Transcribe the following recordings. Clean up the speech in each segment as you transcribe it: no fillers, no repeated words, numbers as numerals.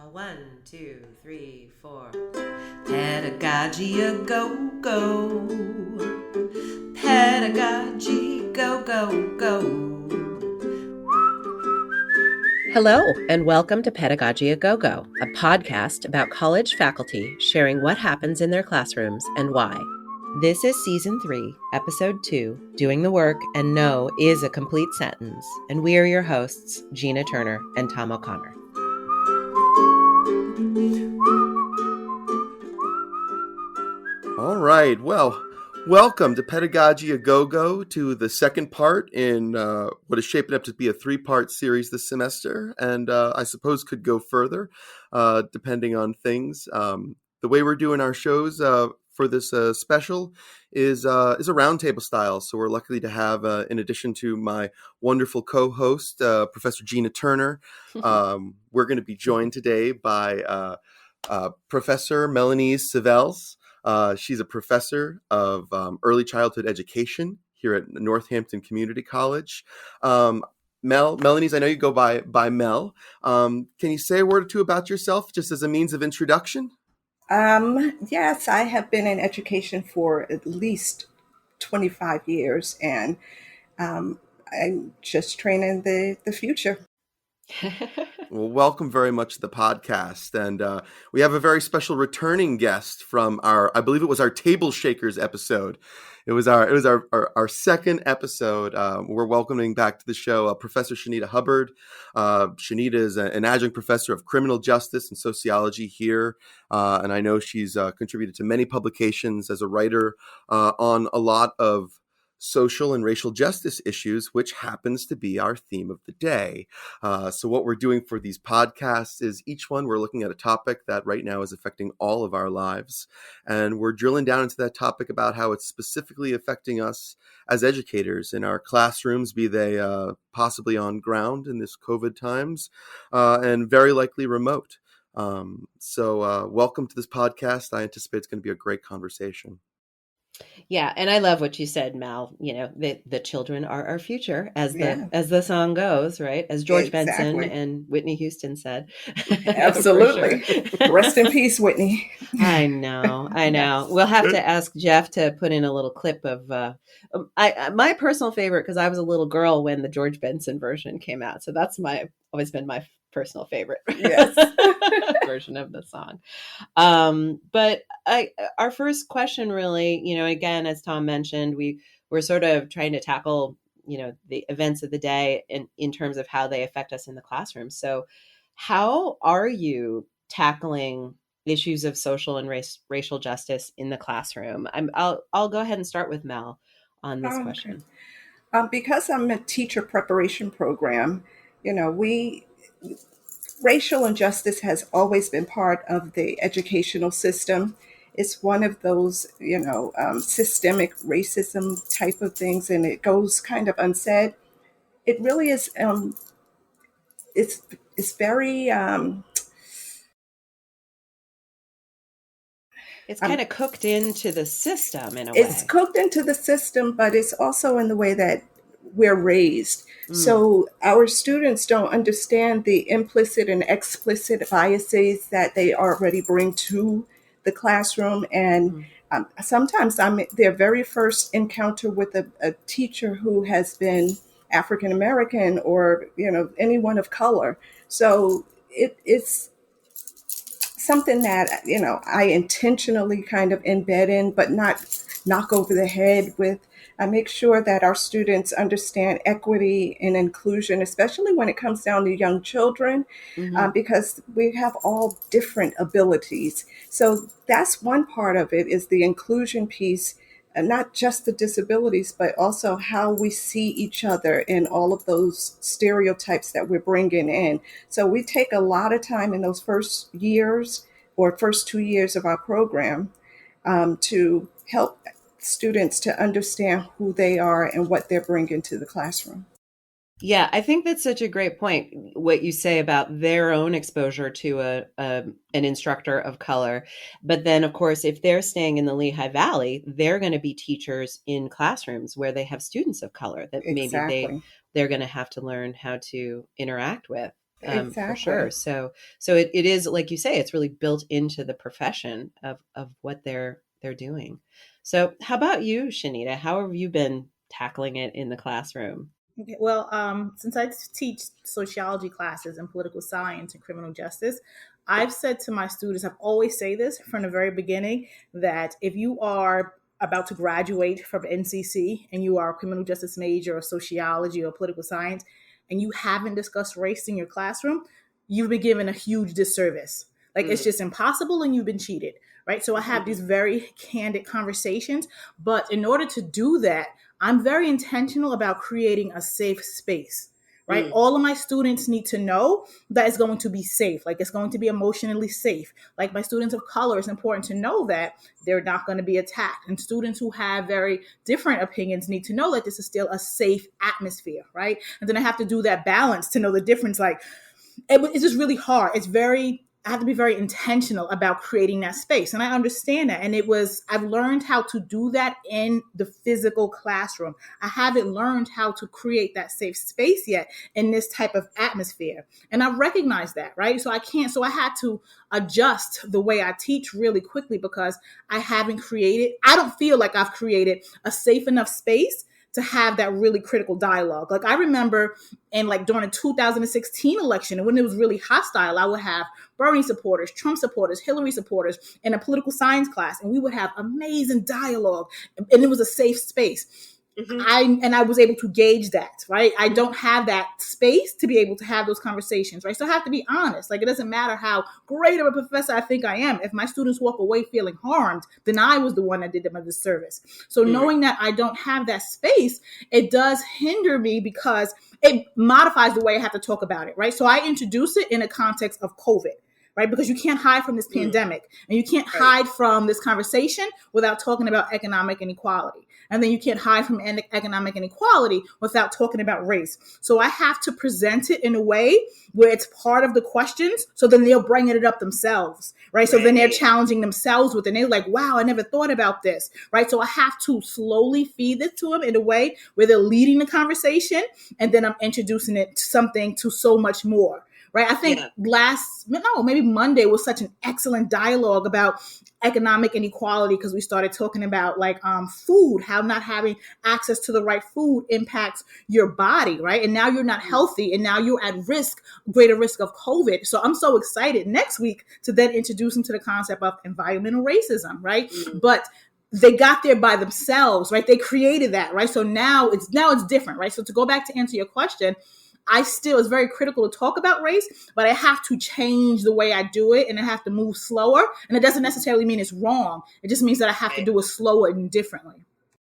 One, two, three, four. Pedagogy a go go. Pedagogy go go go. Hello, and welcome to Pedagogy a Go Go, a podcast about college faculty sharing what happens in their classrooms and why. This is Season 3, Episode 2, Doing the Work and No is a Complete Sentence, and we are your hosts, Gina Turner and Tom O'Connor. All right. Well, welcome to Pedagogy a Go-Go, to the second part in what is shaping up to be a 3-part series this semester, and I suppose could go further depending on things. The way we're doing our shows for this special is a roundtable style. So we're lucky to have, in addition to my wonderful co-host, Professor Gina Turner, we're going to be joined today by Professor Melenese Sivells. She's a professor of early childhood education here at Northampton Community College. Melenese, I know you go by Mel. Can you say a word or two about yourself, just as a means of introduction? Yes, I have been in education for at least 25 years, and I'm just training the future. Well, welcome very much to the podcast. And we have a very special returning guest from I believe it was our Table Shakers episode. It was our second episode. We're welcoming back to the show Professor Shanita Hubbard. Shanita is an adjunct professor of criminal justice and sociology here. And I know she's contributed to many publications as a writer on a lot of social and racial justice issues, which happens to be our theme of the day. So what we're doing for these podcasts is each one we're looking at a topic that right now is affecting all of our lives. And we're drilling down into that topic about how it's specifically affecting us as educators in our classrooms, be they possibly on ground in this COVID times, and very likely remote. So welcome to this podcast. I anticipate it's going to be a great conversation. Yeah, and I love what you said, Mal. You know, the children are our future, as the song goes, right? As George Benson and Whitney Houston said. Absolutely. Sure. Rest in peace, Whitney. I know. Yes. We'll have to ask Jeff to put in a little clip of my personal favorite, because I was a little girl when the George Benson version came out. So that's always been my personal favorite version of the song. But our first question really, again, as Tom mentioned, we're sort of trying to tackle, the events of the day in terms of how they affect us in the classroom. So how are you tackling issues of social and racial justice in the classroom? I'll go ahead and start with Mel on this question. Because I'm a teacher preparation program, racial injustice has always been part of the educational system. It's one of those, systemic racism type of things, and it goes kind of unsaid. It really is, it's very... It's kind of cooked into the system in a way. It's cooked into the system, but it's also in the way that we're raised. So our students don't understand the implicit and explicit biases that they already bring to the classroom. And sometimes I'm their very first encounter with a teacher who has been African American or, anyone of color. So it's something that, I intentionally kind of embed in, but not knock over the head with. I make sure that our students understand equity and inclusion, especially when it comes down to young children, because we have all different abilities. So that's one part of it, is the inclusion piece, and not just the disabilities, but also how we see each other in all of those stereotypes that we're bringing in. So we take a lot of time in those first years or first 2 years of our program to help students to understand who they are and what they're bringing to the classroom. Yeah, I think that's such a great point, what you say about their own exposure to an instructor of color. But then, of course, if they're staying in the Lehigh Valley, they're going to be teachers in classrooms where they have students of color that maybe they're going to have to learn how to interact with. for sure. Exactly. So it is, like you say, it's really built into the profession of what they're doing. So how about you, Shanita? How have you been tackling it in the classroom? Okay, well, since I teach sociology classes and political science and criminal justice, I've said to my students, I've always say this from the very beginning, that if you are about to graduate from NCC and you are a criminal justice major or sociology or political science, and you haven't discussed race in your classroom, you've been given a huge disservice. Like it's just impossible and you've been cheated, right? So I have these very candid conversations, but in order to do that, I'm very intentional about creating a safe space, right? All of my students need to know that it's going to be safe. Like it's going to be emotionally safe. Like my students of color, it's important to know that they're not going to be attacked. And students who have very different opinions need to know that this is still a safe atmosphere, right? And then I have to do that balance to know the difference. Like it's just really hard. I have to be very intentional about creating that space. And I understand that. And I've learned how to do that in the physical classroom. I haven't learned how to create that safe space yet in this type of atmosphere. And I recognize that, right? So I had to adjust the way I teach really quickly because I don't feel like I've created a safe enough space to have that really critical dialogue. Like I remember during the 2016 election, and when it was really hostile, I would have Bernie supporters, Trump supporters, Hillary supporters in a political science class, and we would have amazing dialogue, and it was a safe space. I was able to gauge that, right? I don't have that space to be able to have those conversations, right? So I have to be honest. Like it doesn't matter how great of a professor I think I am. If my students walk away feeling harmed, then I was the one that did them a disservice. So knowing that I don't have that space, it does hinder me because it modifies the way I have to talk about it, right? So I introduce it in a context of COVID. Right? Because you can't hide from this pandemic and you can't hide from this conversation without talking about economic inequality. And then you can't hide from economic inequality without talking about race. So I have to present it in a way where it's part of the questions. So then they'll bring it up themselves, right? So then they're challenging themselves with it. And they're like, wow, I never thought about this, right? So I have to slowly feed it to them in a way where they're leading the conversation. And then I'm introducing it to something to so much more. Right. I think maybe Monday was such an excellent dialogue about economic inequality because we started talking about food, how not having access to the right food impacts your body. Right. And now you're not healthy and now you're at greater risk of COVID. So I'm so excited next week to then introduce them to the concept of environmental racism. Right. But they got there by themselves. Right. They created that. Right. So now it's different. Right. So to go back to answer your question, it's very critical to talk about race, but I have to change the way I do it and I have to move slower. And it doesn't necessarily mean it's wrong. It just means that I have to do it slower and differently.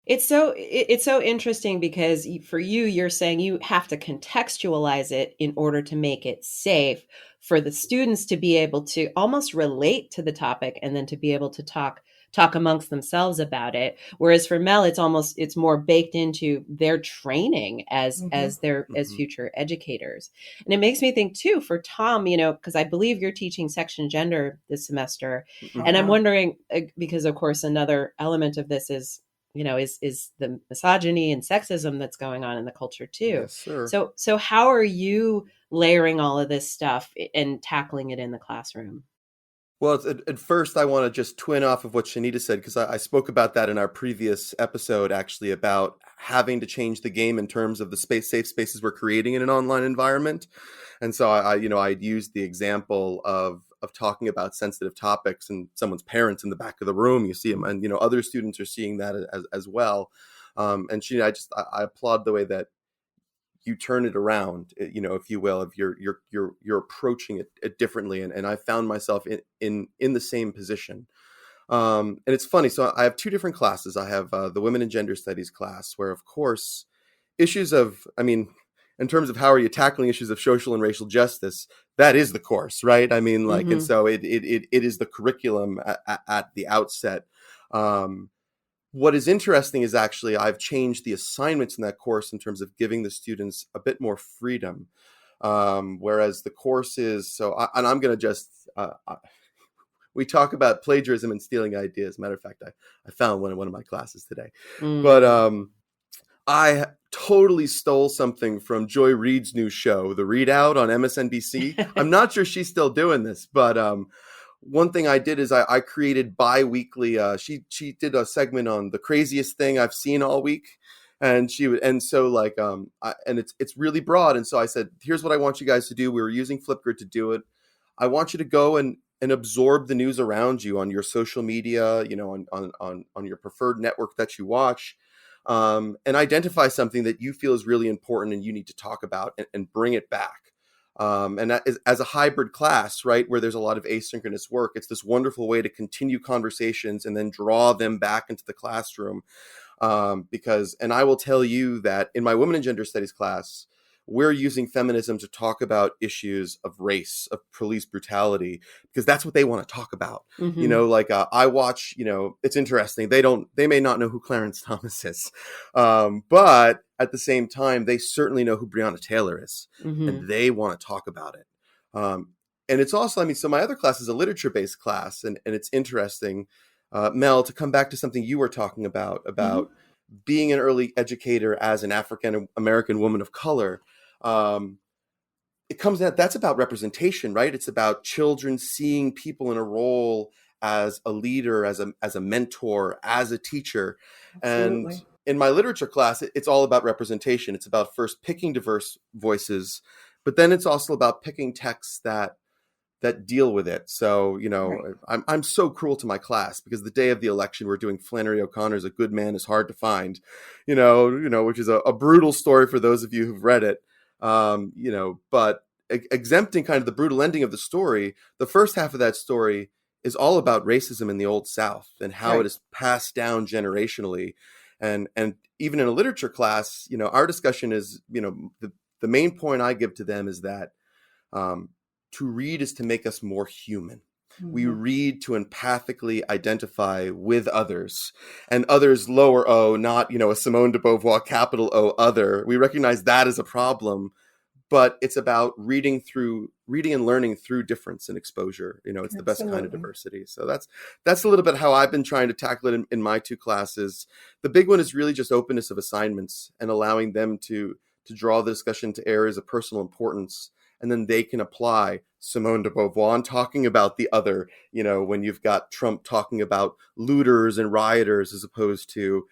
It's so interesting because for you're saying you have to contextualize it in order to make it safe for the students to be able to almost relate to the topic and then to be able to talk amongst themselves about it. Whereas for Mel, it's more baked into their training as future educators. And it makes me think too, for Tom, because I believe you're teaching section gender this semester. And I'm wondering, because of course, another element of this is the misogyny and sexism that's going on in the culture too. Yes, sir. So how are you layering all of this stuff and tackling it in the classroom? Well, at first, I want to just twin off of what Shanita said, because I spoke about that in our previous episode, actually, about having to change the game in terms of the safe spaces we're creating in an online environment. And so I'd used the example of talking about sensitive topics and someone's parents in the back of the room. You see them, and other students are seeing that as well. And Shanita, I applaud the way that you turn it around, if you will, if you're approaching it differently. And I found myself in the same position. And it's funny. So I have two different classes. I have the Women and Gender Studies class, where, of course, in terms of how are you tackling issues of social and racial justice, that is the course, right? And so it is the curriculum at the outset. What is interesting is actually I've changed the assignments in that course in terms of giving the students a bit more freedom. Whereas the course is, and I'm going to just, we talk about plagiarism and stealing ideas. Matter of fact, I found one in one of my classes today. But I totally stole something from Joy Reid's new show, The Read Out on MSNBC. I'm not sure she's still doing this, but one thing I did is I created bi-weekly. She did a segment on the craziest thing I've seen all week, and it's really broad. And so I said, here's what I want you guys to do. We were using Flipgrid to do it. I want you to go and absorb the news around you on your social media, on your preferred network that you watch, and identify something that you feel is really important and you need to talk about and bring it back. And that is, as a hybrid class, right, where there's a lot of asynchronous work, it's this wonderful way to continue conversations and then draw them back into the classroom. And I will tell you that in my Women and Gender Studies class, we're using feminism to talk about issues of race, of police brutality, because that's what they want to talk about. Mm-hmm. I watch, it's interesting. They may not know who Clarence Thomas is, but at the same time, they certainly know who Breonna Taylor is, mm-hmm. and they want to talk about it. And it's also, so my other class is a literature-based class, and it's interesting, Mel, to come back to something you were talking about mm-hmm. being an early educator as an African American woman of color. It comes out, that's about representation, right? It's about children seeing people in a role as a leader, as a mentor, as a teacher. Absolutely. And in my literature class, it's all about representation. It's about first picking diverse voices, but then it's also about picking texts that deal with it. So, right. I'm so cruel to my class because the day of the election, we're doing Flannery O'Connor's A Good Man is Hard to Find, which is a brutal story for those of you who've read it. But exempting kind of the brutal ending of the story, the first half of that story is all about racism in the Old South and how right. it is passed down generationally. And even in a literature class, our discussion is, the main point I give to them is that to read is to make us more human. Mm-hmm. We read to empathically identify with others, and others lower O, not, a Simone de Beauvoir capital O other. We recognize that as a problem, but it's about reading and learning through difference and exposure. It's Absolutely. The best kind of diversity. So that's a little bit how I've been trying to tackle it in my two classes. The big one is really just openness of assignments and allowing them to draw the discussion to areas of personal importance. And then they can apply Simone de Beauvoir talking about the other, when you've got Trump talking about looters and rioters as opposed to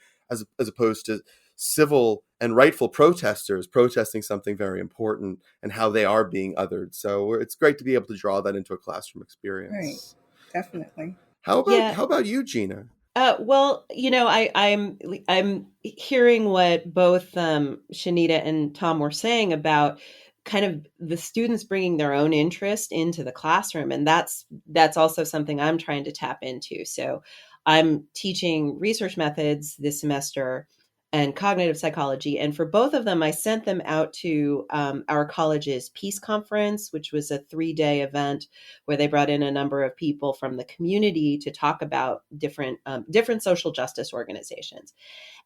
civil and rightful protesters protesting something very important and how they are being othered. So it's great to be able to draw that into a classroom experience. Right, definitely. How about you, Gina? Well, I'm hearing what both Shanita and Tom were saying about kind of the students bringing their own interest into the classroom. And that's also something I'm trying to tap into. So I'm teaching research methods this semester and cognitive psychology. And for both of them, I sent them out to our college's Peace Conference, which was a 3-day event where they brought in a number of people from the community to talk about different social justice organizations.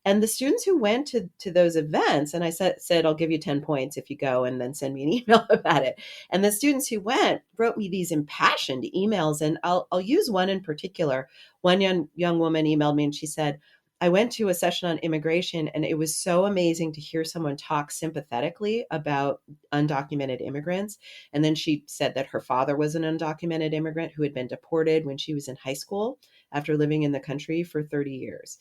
And the students who went to those events, and I said, I'll give you 10 points if you go and then send me an email about it. And the students who went wrote me these impassioned emails. And I'll use one in particular. One young woman emailed me and she said, I went to a session on immigration and it was so amazing to hear someone talk sympathetically about undocumented immigrants. And then she said that her father was an undocumented immigrant who had been deported when she was in high school after living in the country for 30 years.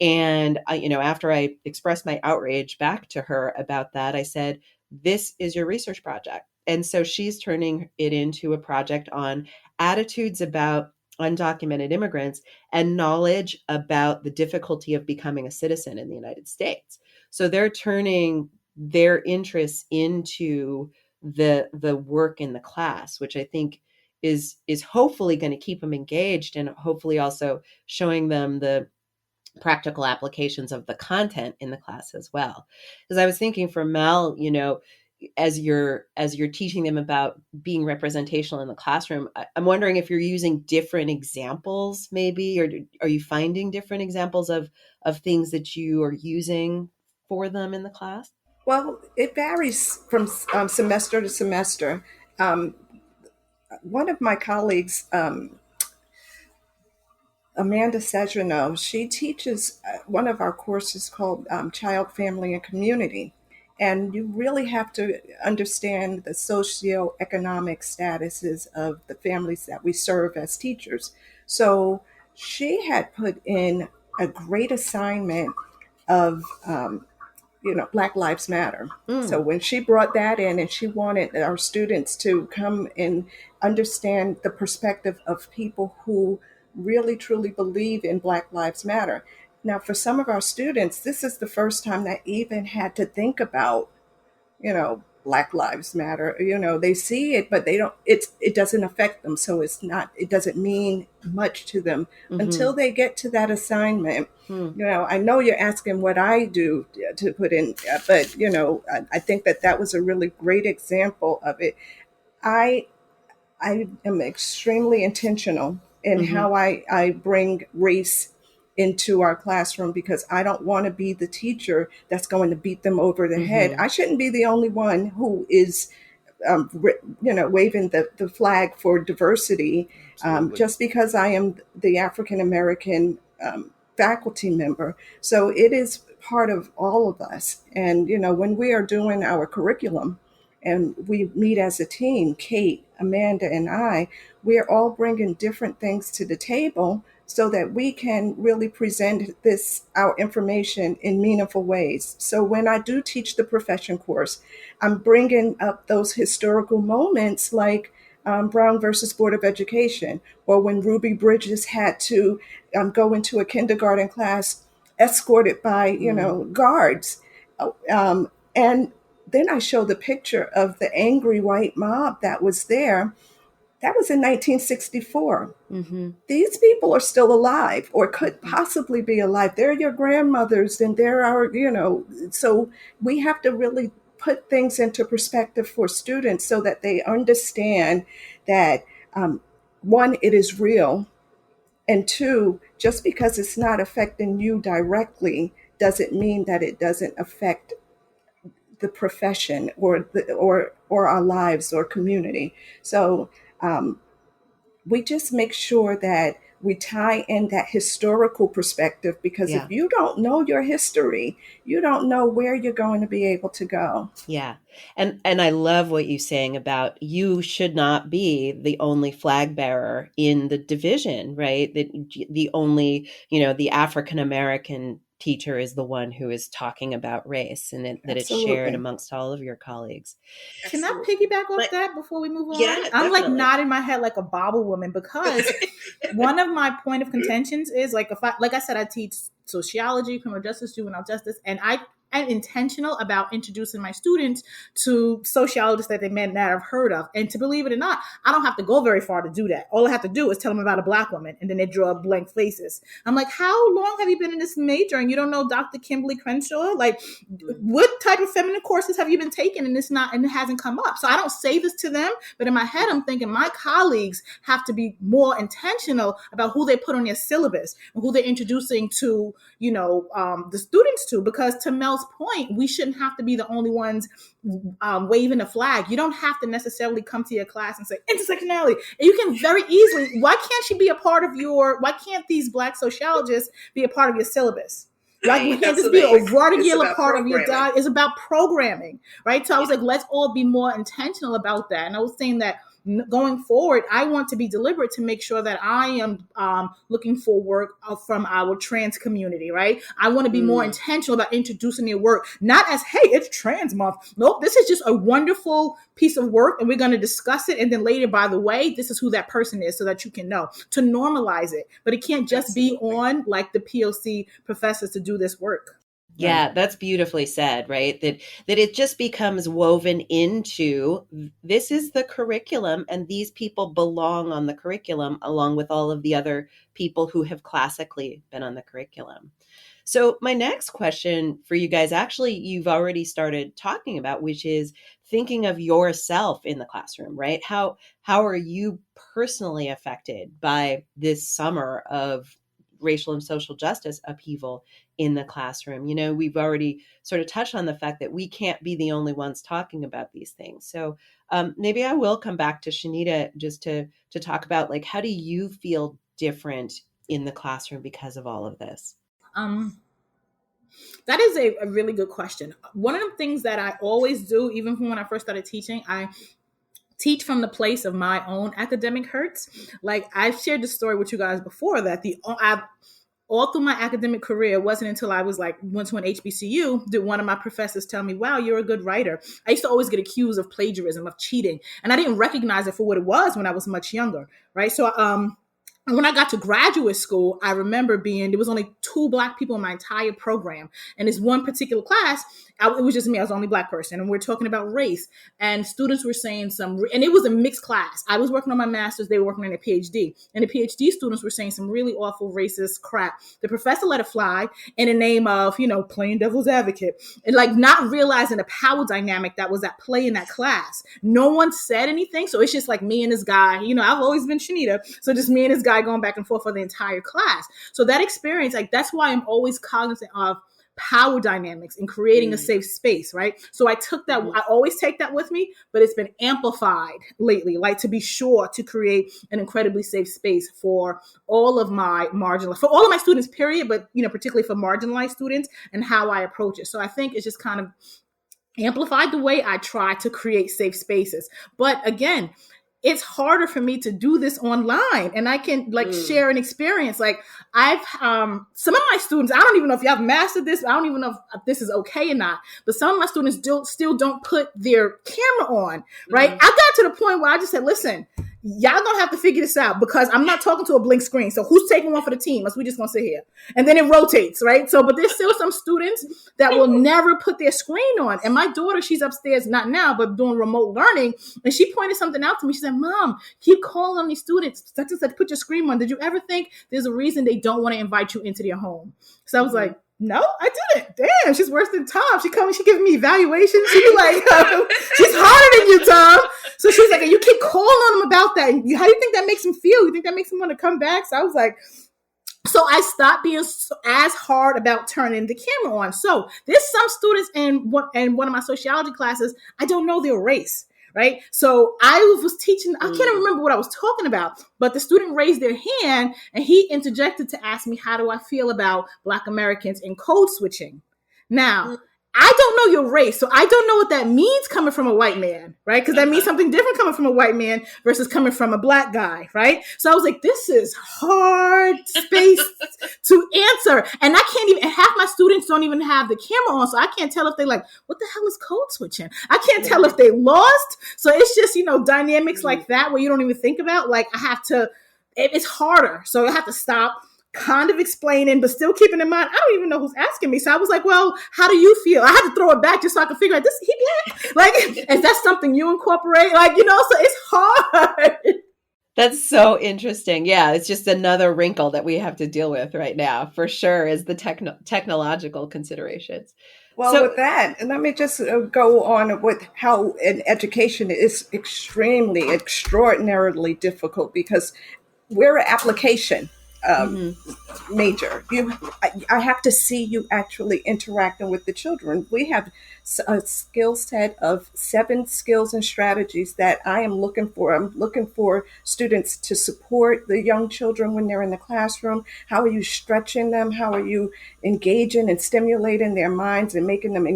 And after I expressed my outrage back to her about that, I said, this is your research project. And so she's turning it into a project on attitudes about undocumented immigrants and knowledge about the difficulty of becoming a citizen in the United States. So they're turning their interests into the work in the class, which I think is hopefully going to keep them engaged and hopefully also showing them the practical applications of the content in the class as well. Because I was thinking for Mel, as you're teaching them about being representational in the classroom, I'm wondering if you're using different examples maybe, or are you finding different examples of things that you are using for them in the class? Well, it varies from semester to semester. One of my colleagues Amanda Sejano, she teaches one of our courses called Child, Family, and Community. And you really have to understand the socioeconomic statuses of the families that we serve as teachers. So she had put in a great assignment of Black Lives Matter. So when she brought that in and she wanted our students to come and understand the perspective of people who really truly believe in Black Lives Matter. Now, for some of our students, this is the first time that even had to think about, Black Lives Matter. They see it, but it doesn't affect them. So it doesn't mean much to them until they get to that assignment. I know you're asking what I do to put in, but, I think that was a really great example of it. I am extremely intentional in how I bring race into our classroom, because I don't want to be the teacher that's going to beat them over the head. I shouldn't be the only one who is, waving the flag for diversity, just because I am the African American faculty member. So it is part of all of us. And, when we are doing our curriculum, and we meet as a team, Kate, Amanda, and I, we are all bringing different things to the table so that we can really present our information in meaningful ways. So when I do teach the profession course, I'm bringing up those historical moments like Brown versus Board of Education, or when Ruby Bridges had to go into a kindergarten class escorted by, guards. And then I show the picture of the angry white mob that was there. That was in 1964. These people are still alive, or could possibly be alive. They're your grandmothers, and they're our, so we have to really put things into perspective for students so that they understand that, one, it is real, and two, just because it's not affecting you directly doesn't mean that it doesn't affect the profession or our lives or community. So we just make sure that we tie in that historical perspective, because if you don't know your history, you don't know where you're going to be able to go. Yeah. And I love what you're saying about you should not be the only flag bearer in the division, right? That the only, the African American teacher is the one who is talking about race, and that it's shared amongst all of your colleagues. Can I piggyback off that before we move on? Yeah, I'm like nodding my head like a Bible woman, because one of my point of contentions is like I said, I teach sociology, criminal justice, juvenile justice, and I'm intentional about introducing my students to sociologists that they may not have heard of. And to believe it or not, I don't have to go very far to do that. All I have to do is tell them about a Black woman, and then they draw blank faces. I'm like, how long have you been in this major and you don't know Dr. Kimberly Crenshaw? Like, what type of feminine courses have you been taking? And it hasn't come up. So I don't say this to them, but in my head, I'm thinking my colleagues have to be more intentional about who they put on their syllabus and who they're introducing to, the students to, because to Mel's point, we shouldn't have to be the only ones waving a flag. You don't have to necessarily come to your class and say intersectionality. And you can very easily, why can't these Black sociologists be a part of your syllabus? Right? Can't this be a regular part of your diet? It's about programming, right? So I was like, let's all be more intentional about that. And I was saying that going forward, I want to be deliberate to make sure that I am looking for work from our trans community, right? I want to be more intentional about introducing their work, not as, hey, it's Trans Month. Nope, this is just a wonderful piece of work, and we're going to discuss it. And then later, by the way, this is who that person is, so that you can know, to normalize it. But it can't just be on like the POC professors to do this work. Yeah, that's beautifully said, right? That it just becomes woven into, this is the curriculum, and these people belong on the curriculum along with all of the other people who have classically been on the curriculum. So my next question for you guys, actually, you've already started talking about, which is thinking of yourself in the classroom, right? How are you personally affected by this summer of racial and social justice upheaval in the classroom? We've already sort of touched on the fact that we can't be the only ones talking about these things. So maybe I will come back to Shanita just to talk about, like, how do you feel different in the classroom because of all of this? That is a really good question. One of the things that I always do, even from when I first started teaching, I teach from the place of my own academic hurts. Like I've shared the story with you guys before that all through my academic career, it wasn't until I was went to an HBCU did one of my professors tell me, wow, you're a good writer. I used to always get accused of plagiarism, of cheating. And I didn't recognize it for what it was when I was much younger, right? So when I got to graduate school, I remember there was only 2 Black people in my entire program. And this one particular class, it was just me. I was the only Black person. And we're talking about race. And students were saying and it was a mixed class. I was working on my master's. They were working on their PhD. And the PhD students were saying some really awful racist crap. The professor let it fly in the name of, playing devil's advocate. And not realizing the power dynamic that was at play in that class. No one said anything. So it's just me and this guy. I've always been Shanita. So just me and this guy going back and forth for the entire class. So that experience, that's why I'm always cognizant of power dynamics and creating a safe space, right? So I took that, I always take that with me, but it's been amplified lately, to be sure to create an incredibly safe space for all of my for all of my students, period, but, particularly for marginalized students and how I approach it. So I think it's just kind of amplified the way I try to create safe spaces. But again, it's harder for me to do this online, and I can share an experience. I've some of my students, I don't even know if y'all have mastered this. I don't even know if this is okay or not, but some of my students still don't put their camera on, right? I got to the point where I just said, listen, y'all gonna have to figure this out because I'm not talking to a blink screen. So who's taking one for the team? Unless we just gonna sit here. And then it rotates, right? So, but there's still some students that will never put their screen on. And my daughter, she's upstairs, not now, but doing remote learning. And she pointed something out to me. She said, Mom, keep calling on these students. Such and such, put your screen on. Did you ever think there's a reason they don't want to invite you into their home? So I was like, no, I didn't. Damn, she's worse than Tom. She giving me evaluations. She be like, she's harder than you, Tom. So she's like, you keep calling on them about that. How do you think that makes them feel? You think that makes them want to come back? So I was like, so I stopped being as hard about turning the camera on. So there's some students in one of my sociology classes, I don't know their race. Right. So I was teaching, I can't remember what I was talking about, but the student raised their hand and he interjected to ask me, how do I feel about Black Americans in code switching? Now, I don't know your race, so I don't know what that means coming from a white man, right? Because that means something different coming from a white man versus coming from a Black guy, right? So I was like, this is hard space to answer. And I can't even, and half my students don't even have the camera on, so I can't tell if they what the hell is code switching? I can't tell if they lost. So it's just, dynamics like that where you don't even think about, I have to, it's harder. So I have to stop, kind of explaining, but still keeping in mind, I don't even know who's asking me. So I was like, well, how do you feel? I had to throw it back just so I could figure out this. He Black? Is that something you incorporate? So it's hard. That's so interesting. Yeah, it's just another wrinkle that we have to deal with right now, for sure, is the technological considerations. Well, with that, let me just go on with how in education is extraordinarily difficult because we're an application major. I have to see you actually interacting with the children. We have a skill set of 7 skills and strategies that I am looking for. I'm looking for students to support the young children when they're in the classroom. How are you stretching them? How are you engaging and stimulating their minds and making them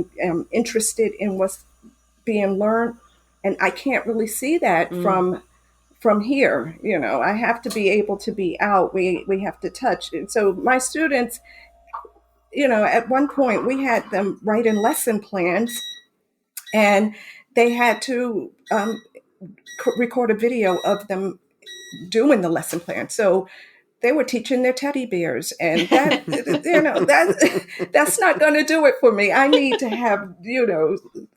interested in what's being learned? And I can't really see that from here. I have to be able to be out. We have to touch. And so my students, at one point we had them write in lesson plans and they had to record a video of them doing the lesson plan. So they were teaching their teddy bears, and that, that's not going to do it for me. I need to have,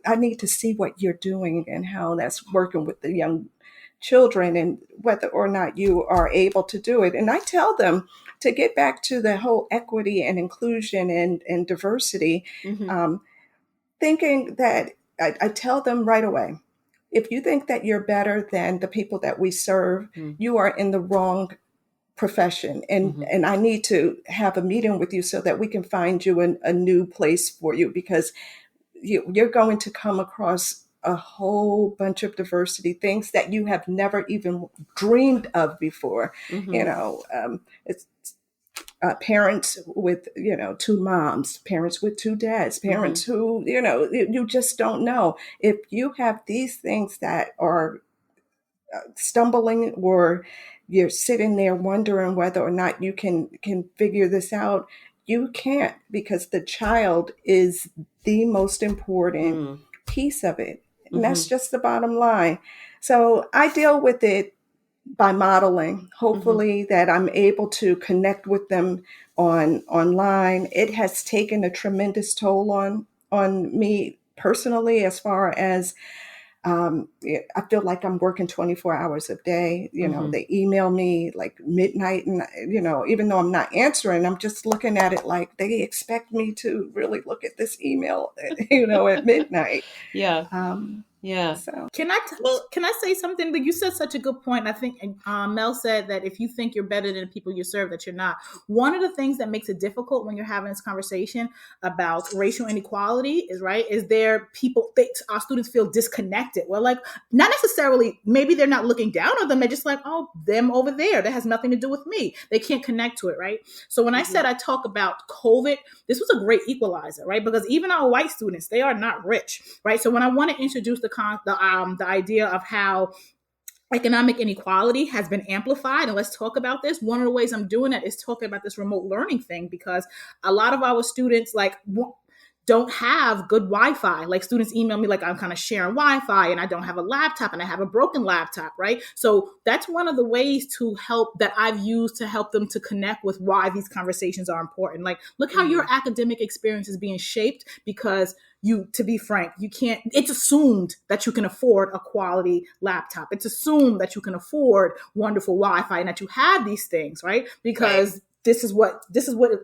I need to see what you're doing and how that's working with the young children and whether or not you are able to do it. And I tell them to get back to the whole equity and inclusion and diversity, thinking that I tell them right away, if you think that you're better than the people that we serve, you are in the wrong profession. And I need to have a meeting with you so that we can find you a new place for you, because you're going to come across a whole bunch of diversity, things that you have never even dreamed of before. It's parents with, two moms, parents with two dads, parents who, you just don't know. If you have these things that are stumbling, or you're sitting there wondering whether or not you can figure this out, you can't, because the child is the most important piece of it. And that's just the bottom line. So I deal with it by modeling, hopefully that I'm able to connect with them online. It has taken a tremendous toll on me personally, as far as I feel like I'm working 24 hours a day. They email me like midnight, and even though I'm not answering, I'm just looking at it like they expect me to really look at this email, at midnight. Yeah. Yeah. So can I say something? But you said such a good point. I think Mel said that if you think you're better than the people you serve, that you're not. One of the things that makes it difficult when you're having this conversation about racial inequality is there people our students feel disconnected. Well, like, not necessarily, maybe they're not looking down on them. They're just like, oh, them over there. That has nothing to do with me. They can't connect to it, right? So when I said I talk about COVID, this was a great equalizer, right? Because even our white students, they are not rich, right? So when I want to introduce the idea of how economic inequality has been amplified, and let's talk about this. One of the ways I'm doing it is talking about this remote learning thing, because a lot of our students don't have good Wi-Fi. Like, students email me like, I'm kind of sharing Wi-Fi and I don't have a laptop and I have a broken laptop, right? So that's one of the ways that I've used to help them to connect with why these conversations are important. Like, look how your academic experience is being shaped because to be frank, it's assumed that you can afford a quality laptop. It's assumed that you can afford wonderful Wi-Fi and that you have these things, right? Because this is what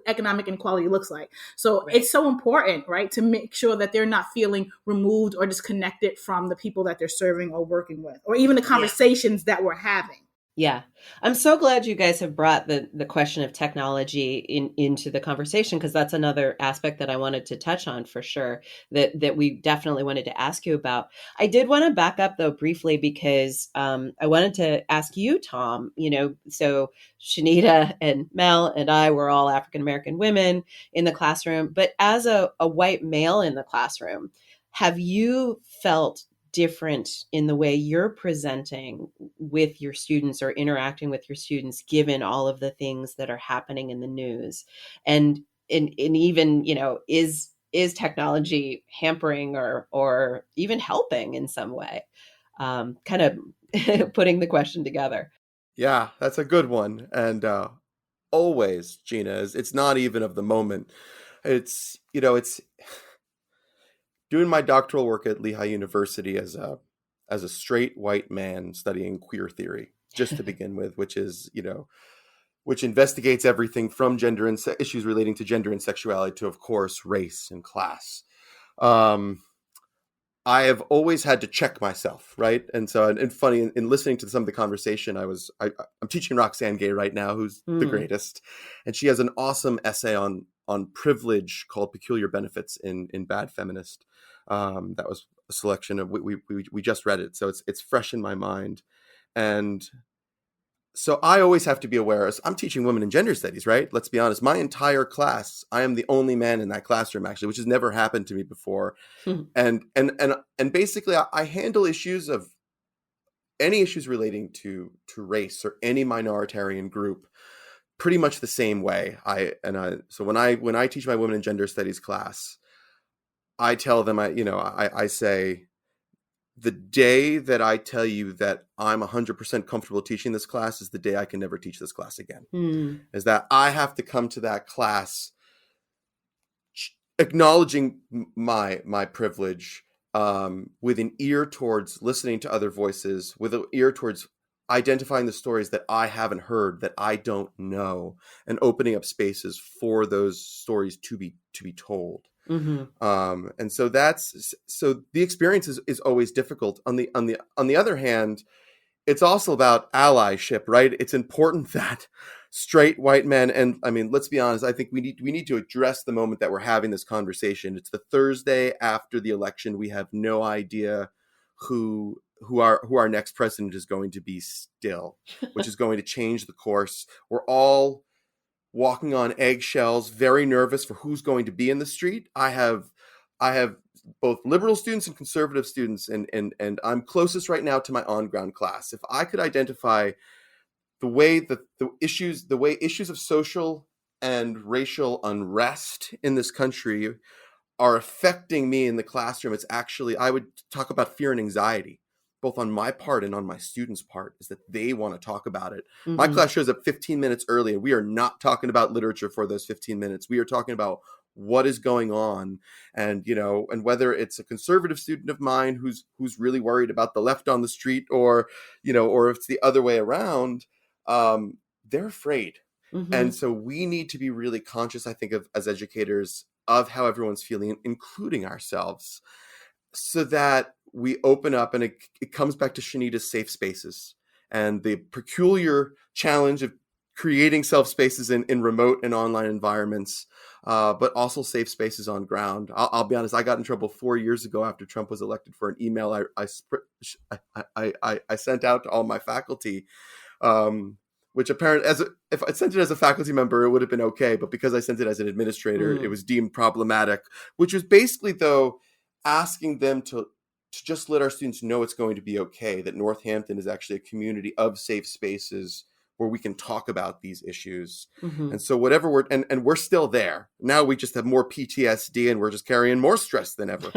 economic inequality looks like. So it's so important, right, to make sure that they're not feeling removed or disconnected from the people that they're serving or working with, or even the conversations that we're having. Yeah. I'm so glad you guys have brought the question of technology into the conversation, because that's another aspect that I wanted to touch on for sure, that we definitely wanted to ask you about. I did want to back up though briefly, because I wanted to ask you, Tom, so Shanita and Mel and I were all African-American women in the classroom, but as a white male in the classroom, have you felt different in the way you're presenting with your students or interacting with your students, given all of the things that are happening in the news? And even, is technology hampering or even helping in some way? Kind of putting the question together. Yeah, that's a good one. And always, Gina, it's not even of the moment. It's doing my doctoral work at Lehigh University as a straight white man studying queer theory, just to begin with, which investigates everything from gender and issues relating to gender and sexuality to, of course, race and class. I have always had to check myself, right? And so, and funny, in listening to some of the conversation, I'm teaching Roxane Gay right now, who's the greatest, and she has an awesome essay on privilege called "Peculiar Benefits in Bad Feminist." That was a selection of we just read it, so it's fresh in my mind, and so I always have to be aware. As I'm teaching women and gender studies, right? Let's be honest. My entire class, I am the only man in that classroom, actually, which has never happened to me before. And basically, I handle any issues relating to race or any minoritarian group pretty much the same way. So when I teach my women and gender studies class, I tell them, I say, the day that I tell you that I'm 100% comfortable teaching this class is the day I can never teach this class again. Is that I have to come to that class acknowledging my privilege, with an ear towards listening to other voices, with an ear towards identifying the stories that I haven't heard, that I don't know, and opening up spaces for those stories to be told. And so the experience is always difficult. On the other hand, it's also about allyship, right? It's important that straight white men, and I mean, let's be honest, I think we need to address the moment that we're having this conversation. It's the Thursday after the election. We have no idea who our next president is going to be still, which is going to change the course. We're all walking on eggshells, very nervous for who's going to be in the street. I have both liberal students and conservative students, and I'm closest right now to my on-ground class. If I could identify the way issues of social and racial unrest in this country are affecting me in the classroom, it's actually, I would talk about fear and anxiety, both on my part and on my students' part, is that they want to talk about it. Mm-hmm. My class shows up 15 minutes early, and we are not talking about literature for those 15 minutes. We are talking about what is going on, and and whether it's a conservative student of mine who's really worried about the left on the street, or or if it's the other way around, they're afraid. Mm-hmm. And so we need to be really conscious, I think, of as educators, of how everyone's feeling, including ourselves, so that we open up. And it comes back to Shanita's safe spaces and the peculiar challenge of creating self spaces in remote and online environments, but also safe spaces on ground. I'll be honest, I got in trouble 4 years ago after Trump was elected for an email I sent out to all my faculty, which apparently, if I sent it as a faculty member, it would have been okay. But because I sent it as an administrator, it was deemed problematic, which was basically, though, asking them to just let our students know it's going to be okay, that Northampton is actually a community of safe spaces where we can talk about these issues. Mm-hmm. And so whatever we're still there. Now we just have more PTSD, and we're just carrying more stress than ever.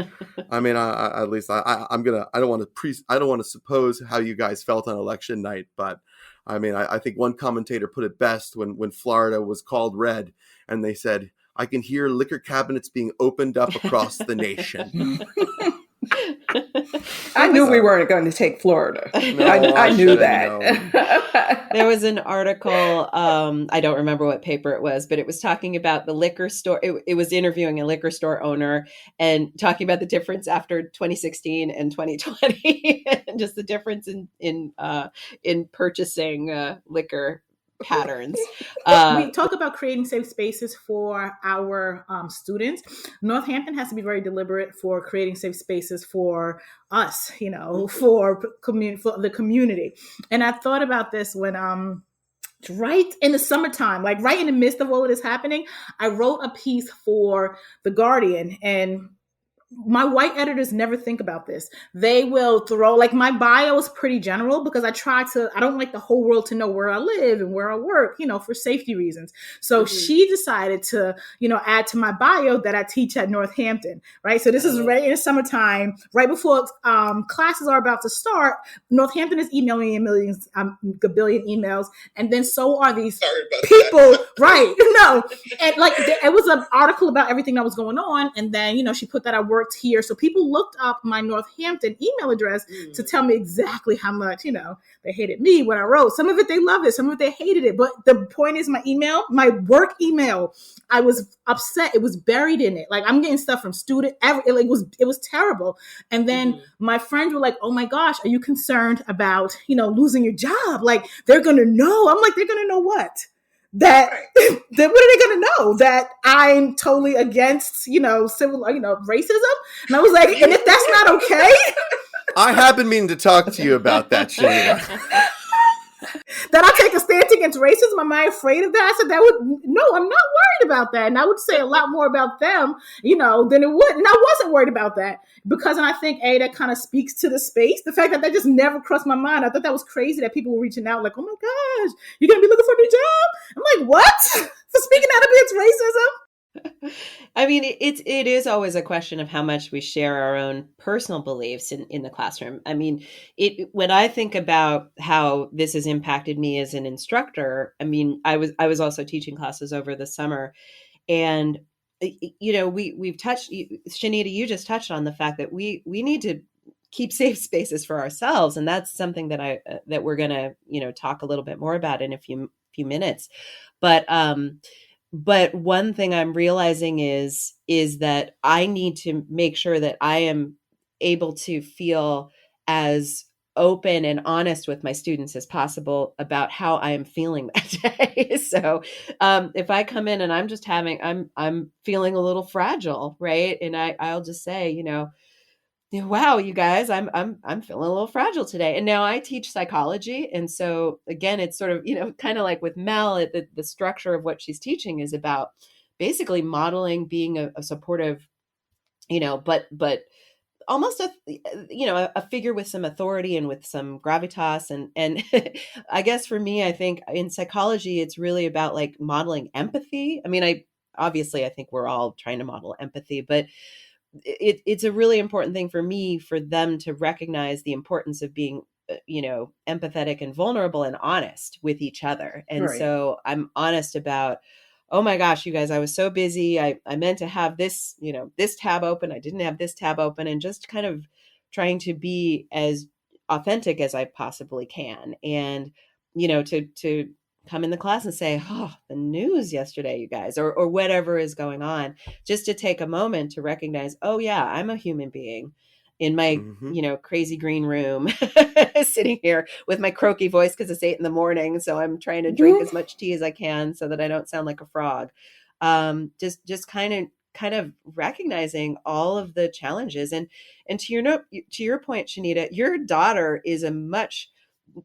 I mean, I don't want to suppose how you guys felt on election night, but I mean, I think one commentator put it best when Florida was called red, and they said, "I can hear liquor cabinets being opened up across the nation." I knew we weren't going to take Florida. No, I knew that. There was an article, I don't remember what paper it was, but it was talking about the liquor store. It was interviewing a liquor store owner and talking about the difference after 2016 and 2020, and just the difference in purchasing liquor patterns. We talk about creating safe spaces for our students. Northampton has to be very deliberate for creating safe spaces for us, for the community. And I thought about this when right in the summertime, like right in the midst of all of this happening, I wrote a piece for The Guardian, and my white editors never think about this. They will throw, like, my bio is pretty general because I don't like the whole world to know where I live and where I work, for safety reasons. So she decided to, add to my bio that I teach at Northampton, right? So this is right in the summertime, right before classes are about to start. Northampton is emailing me a billion emails. And then so are these people, right? No. And like, it was an article about everything that was going on. And then, she put that I worked here. So people looked up my Northampton email address to tell me exactly how much, they hated me when I wrote. Some of it they loved it, some of it they hated it. But the point is, my work email, I was upset. It was buried in it. Like, I'm getting stuff from it was terrible. And then my friends were like, "Oh my gosh, are you concerned about, losing your job? Like, they're going to know." I'm like, "They're going to know what?" That what are they going to know? That I'm totally against, civil, racism? And I was like, and if that's not okay. I have been meaning to talk to you about that, Shanita. That I take a stance against racism? Am I afraid of that? I said, no, I'm not worried about that. And I would say a lot more about them, than it would. And I wasn't worried about that because, and I think, that kind of speaks to the space. The fact that just never crossed my mind. I thought that was crazy that people were reaching out like, "Oh my gosh, you're going to be looking for a new job?" I'm like, what? For speaking out against racism? I mean, it is always a question of how much we share our own personal beliefs in the classroom. I mean, when I think about how this has impacted me as an instructor, I mean, I was also teaching classes over the summer, and we've touched, Shanita, you just touched on the fact that we need to keep safe spaces for ourselves, and that's something that we're gonna talk a little bit more about in a few minutes, But one thing I'm realizing is that I need to make sure that I am able to feel as open and honest with my students as possible about how I am feeling that day. So if I come in and I'm just I'm feeling a little fragile, right? And I'll just say, wow, you guys, I'm feeling a little fragile today. And now I teach psychology. And so again, it's sort of, kind of like with Mel, the structure of what she's teaching is about basically modeling being a supportive, but almost a figure with some authority and with some gravitas. And I guess for me, I think in psychology, it's really about like modeling empathy. I mean, I think we're all trying to model empathy, but it's a really important thing for me for them to recognize the importance of being empathetic and vulnerable and honest with each other. And Right. so I'm honest about, oh my gosh, you guys, I was so busy. I meant to have this, this tab open. I didn't have this tab open, and just kind of trying to be as authentic as I possibly can. And, to come in the class and say, oh, the news yesterday, you guys, or whatever is going on, just to take a moment to recognize, oh yeah, I'm a human being in my, crazy green room, sitting here with my croaky voice because it's 8 a.m. So I'm trying to drink as much tea as I can so that I don't sound like a frog. Just kind of recognizing all of the challenges. And to your point, Shanita, your daughter is a much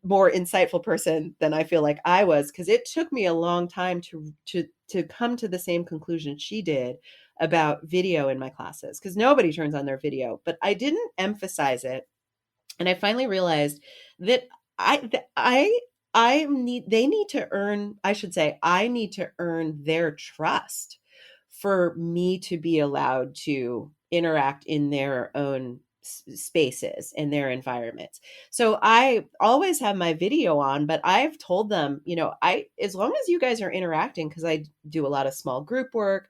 more insightful person than I feel like I was, because it took me a long time to come to the same conclusion she did about video in my classes, because nobody turns on their video, but I didn't emphasize it. And I finally realized that I need to earn, I should say, I need to earn their trust for me to be allowed to interact in their own spaces and their environments. So I always have my video on, but I've told them, as long as you guys are interacting, because I do a lot of small group work.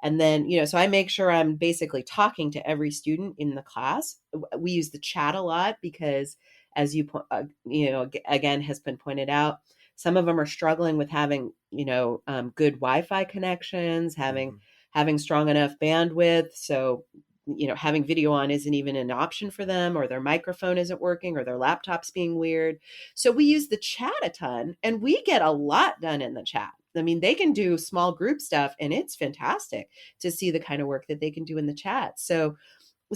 And then, so I make sure I'm basically talking to every student in the class. We use the chat a lot because, as again, has been pointed out, some of them are struggling with having, good Wi-Fi connections, having strong enough bandwidth. So, having video on isn't even an option for them, or their microphone isn't working, or their laptop's being weird. So we use the chat a ton, and we get a lot done in the chat. I mean, they can do small group stuff, and it's fantastic to see the kind of work that they can do in the chat. So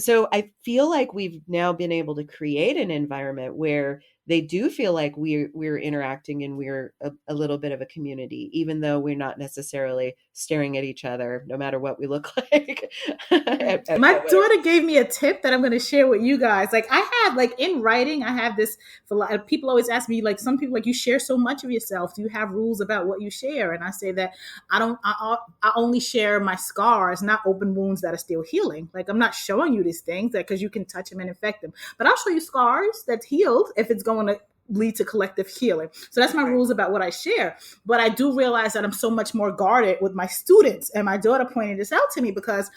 I feel like we've now been able to create an environment where they do feel like we're interacting, and we're a little bit of a community, even though we're not necessarily staring at each other, no matter what we look like. My daughter gave me a tip that I'm going to share with you guys. Like, I have, like, in writing, I have this, for a lot of people always ask me, like, some people, like, you share so much of yourself. Do you have rules about what you share? And I say that I only share my scars, not open wounds that are still healing. Like, I'm not showing you these things because you can touch them and infect them. But I'll show you scars that's healed if it's going to lead to collective healing. So that's my rules about what I share. But I do realize that I'm so much more guarded with my students. And my daughter pointed this out to me because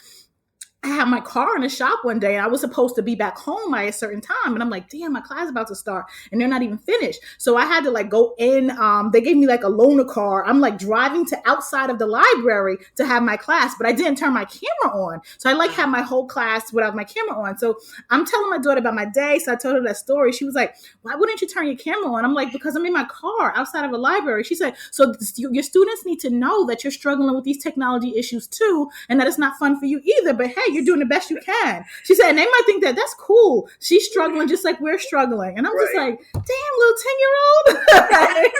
I had my car in the shop one day, and I was supposed to be back home by a certain time. And I'm like, damn, my class is about to start and they're not even finished. So I had to like go in. They gave me like a loaner car. I'm like driving to outside of the library to have my class, but I didn't turn my camera on. So I like had my whole class without my camera on. So I'm telling my daughter about my day. So I told her that story. She was like, why wouldn't you turn your camera on? I'm like, because I'm in my car outside of a library. She said, so your students need to know that you're struggling with these technology issues too, and that it's not fun for you either. But hey, you're doing the best you can. She said, and they might think that that's cool. She's struggling just like we're struggling. And I'm just like, damn, little 10-year-old. That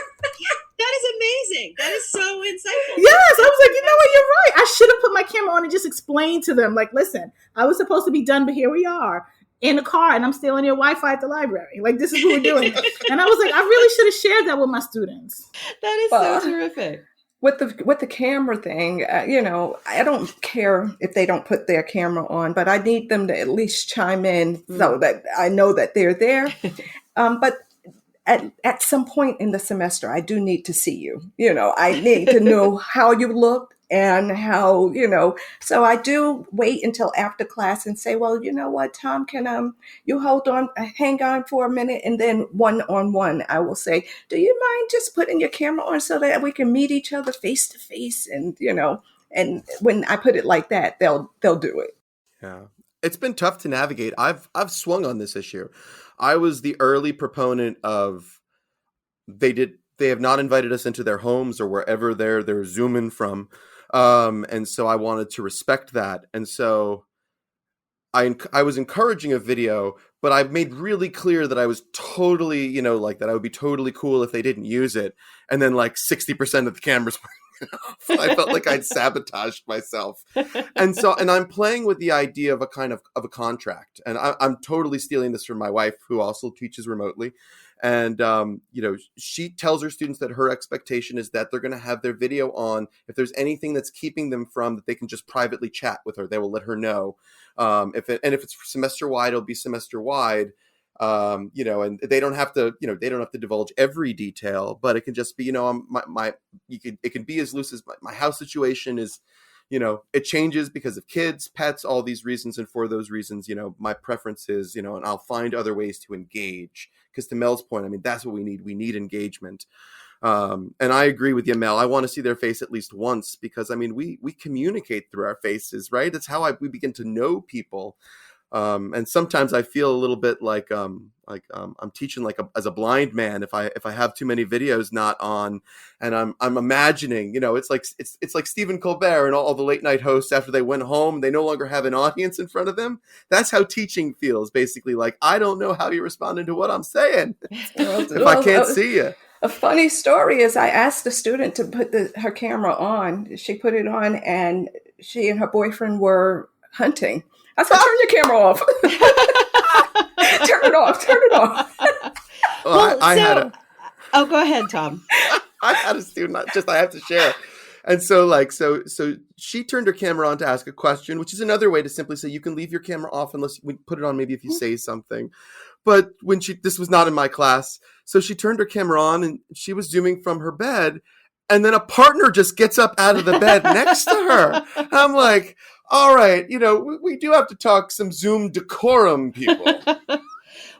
is amazing. That is so insightful. Yes. I was like, you know what? You're right. I should have put my camera on and just explained to them, like, listen, I was supposed to be done, but here we are in the car, and I'm still on your Wi-Fi at the library. Like, this is what we're doing. And I was like, I really should have shared that with my students. That is so terrific. With the camera thing, I don't care if they don't put their camera on, but I need them to at least chime in so that I know that they're there. But at some point in the semester, I do need to see you. I need to know how you look and how, so I do wait until after class and say, well, you know what, Tom, can you hang on for a minute, and then one-on-one, I will say, do you mind just putting your camera on so that we can meet each other face to face? And, and when I put it like that, they'll do it. Yeah. It's been tough to navigate. I've swung on this issue. I was the early proponent of they have not invited us into their homes or wherever they're Zooming from. And so I wanted to respect that. And so I was encouraging a video, but I made really clear that I was totally, like that I would be totally cool if they didn't use it. And then like 60% of the cameras were off. I felt like I'd sabotaged myself. And I'm playing with the idea of a kind of a contract. And I'm totally stealing this from my wife, who also teaches remotely. And, she tells her students that her expectation is that they're going to have their video on. If there's anything that's keeping them from, that they can just privately chat with her. They will let her know. If it's semester wide, it'll be semester wide. And they don't have to, they don't have to divulge every detail, but it can just be, it can be as loose as my house situation is, it changes because of kids, pets, all these reasons. And for those reasons, my preference is, and I'll find other ways to engage. Because to Mel's point, I mean, that's what we need. We need engagement. And I agree with you, Mel. I want to see their face at least once, because I mean, we communicate through our faces, right? That's how we begin to know people. And sometimes I feel a little bit like I'm teaching as a blind man if I have too many videos not on, and I'm imagining, it's like Stephen Colbert and all the late night hosts after they went home, they no longer have an audience in front of them. That's how teaching feels, basically. Like, I don't know how you're responding to what I'm saying if I can't see you. A funny story is I asked a student to put her camera on. She put it on, and she and her boyfriend were hunting. I said, turn your camera off. Turn it off. Turn it off. Go ahead, Tom. I had a student, I have to share. And so she turned her camera on to ask a question, which is another way to simply say you can leave your camera off unless we put it on maybe if you say something. But this was not in my class. So she turned her camera on and she was Zooming from her bed. And then a partner just gets up out of the bed next to her. And I'm like, all right, we do have to talk some Zoom decorum, people.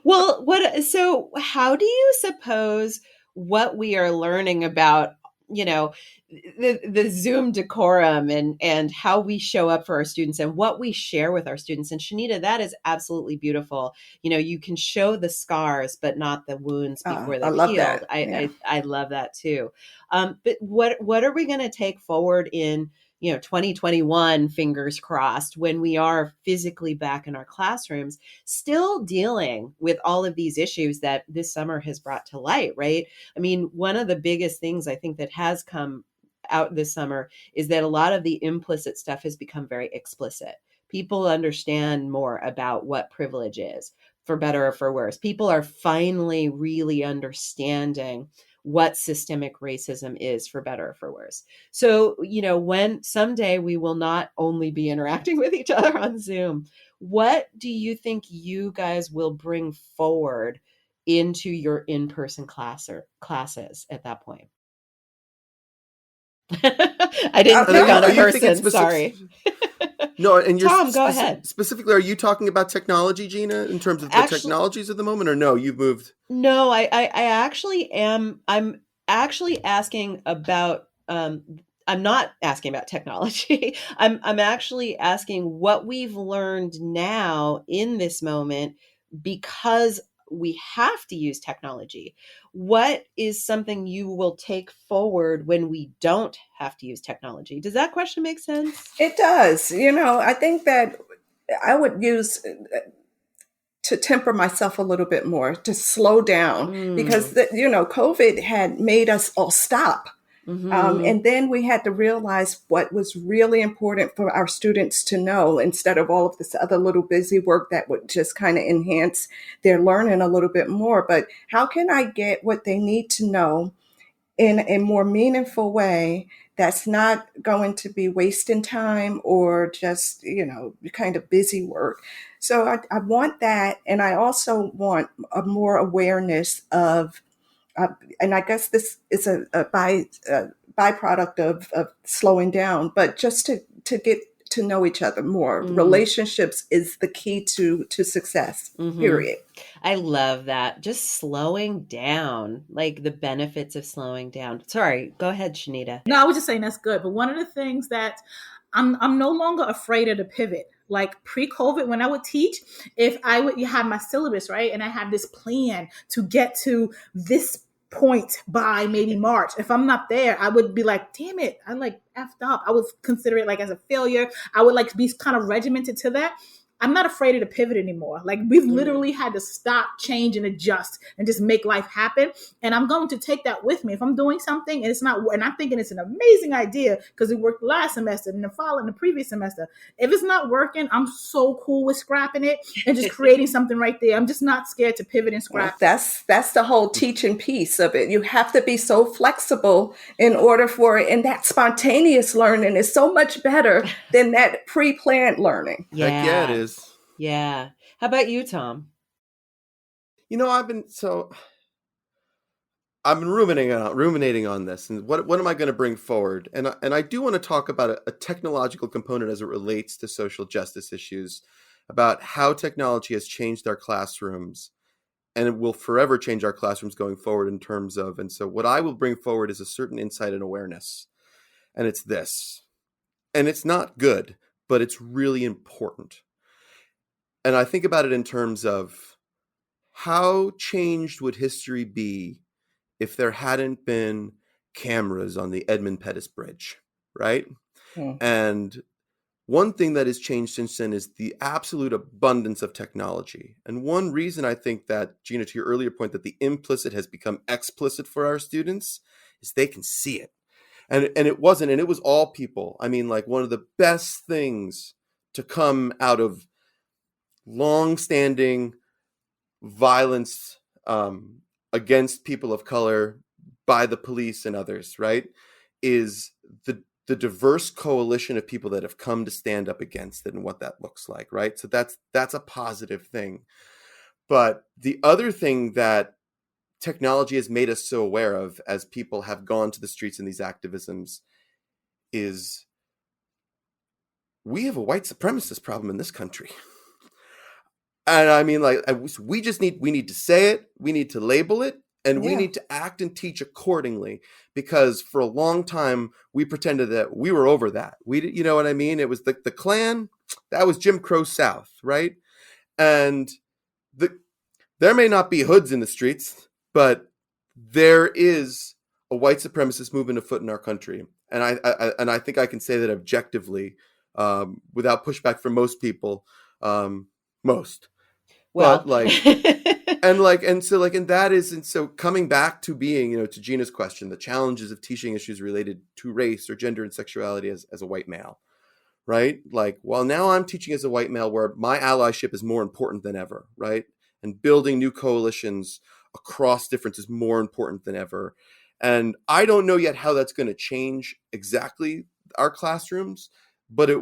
Well, so how do you suppose what we are learning about, the Zoom decorum and how we show up for our students and what we share with our students? And Shanita, that is absolutely beautiful. You can show the scars, but not the wounds before they're healed. That. I love that too. But what are we going to take forward in 2021, fingers crossed, when we are physically back in our classrooms, still dealing with all of these issues that this summer has brought to light, right? I mean, one of the biggest things I think that has come out this summer is that a lot of the implicit stuff has become very explicit. People understand more about what privilege is, for better or for worse. People are finally really understanding what systemic racism is, for better or for worse. So, when someday we will not only be interacting with each other on Zoom, what do you think you guys will bring forward into your in-person classes at that point? I didn't pick on a person, sorry. No, and Tom, go ahead. Specifically, are you talking about technology, Gina, in terms of the technologies of the moment, or no, you've moved? No, I actually am. I'm actually asking about, I'm not asking about technology. I'm actually asking what we've learned now in this moment because we have to use technology. What is something you will take forward when we don't have to use technology? Does that question make sense? It does. I think that I would use to temper myself a little bit more, to slow down, because COVID had made us all stop. Mm-hmm. And then we had to realize what was really important for our students to know, instead of all of this other little busy work that would just kind of enhance their learning a little bit more. But how can I get what they need to know in a more meaningful way that's not going to be wasting time or just, kind of busy work? So I want that. And I also want a more awareness of, and I guess this is a byproduct of slowing down, but just to get to know each other more. Mm-hmm. Relationships is the key to success, period. I love that. Just slowing down, like the benefits of slowing down. Sorry, go ahead, Shanita. No, I was just saying that's good. But one of the things that I'm no longer afraid of the pivot. Like pre-COVID, when I would teach, if I would have my syllabus, right, and I have this plan to get to this point by maybe March. If I'm not there, I would be like, damn it, I effed up. I would consider it like as a failure. I would be kind of regimented to that. I'm not afraid of the pivot anymore. Like we've literally had to stop, change, and adjust and just make life happen. And I'm going to take that with me. If I'm doing something and it's not, and I'm thinking it's an amazing idea because it worked last semester and the previous semester. If it's not working, I'm so cool with scrapping it and just creating something right there. I'm just not scared to pivot and scrap. That's the whole teaching piece of it. You have to be so flexible in order for it. And that spontaneous learning is so much better than that pre-planned learning. Yeah. Heck yeah, it is. Yeah. How about you, Tom? I've been ruminating on this, and what am I going to bring forward? And I do want to talk about a technological component as it relates to social justice issues, about how technology has changed our classrooms, and it will forever change our classrooms going forward in terms of. And so, what I will bring forward is a certain insight and awareness, and it's this, and it's not good, but it's really important. And I think about it in terms of how changed would history be if there hadn't been cameras on the Edmund Pettus Bridge, right? And one thing that has changed since then is the absolute abundance of technology. And one reason I think that, Gina, to your earlier point, that the implicit has become explicit for our students is they can see it. And it was all people. I mean, like, one of the best things to come out of long-standing violence against people of color by the police and others, right, is the diverse coalition of people that have come to stand up against it and what that looks like, right? So that's a positive thing. But the other thing that technology has made us so aware of as people have gone to the streets in these activisms is we have a white supremacist problem in this country. And I mean, like, we need to say it, we need to label it, and we need to act and teach accordingly, because for a long time we pretended that we were over that. You know what I mean? It was the Klan, that was Jim Crow South, right? And there may not be hoods in the streets, but there is a white supremacist movement afoot in our country, and I think I can say that objectively, without pushback from most people, most. Well, but so coming back to being, to Gina's question, the challenges of teaching issues related to race or gender and sexuality as a white male, right? Like, well, now I'm teaching as a white male where my allyship is more important than ever, right? And building new coalitions across difference is more important than ever. And I don't know yet how that's going to change exactly our classrooms, but it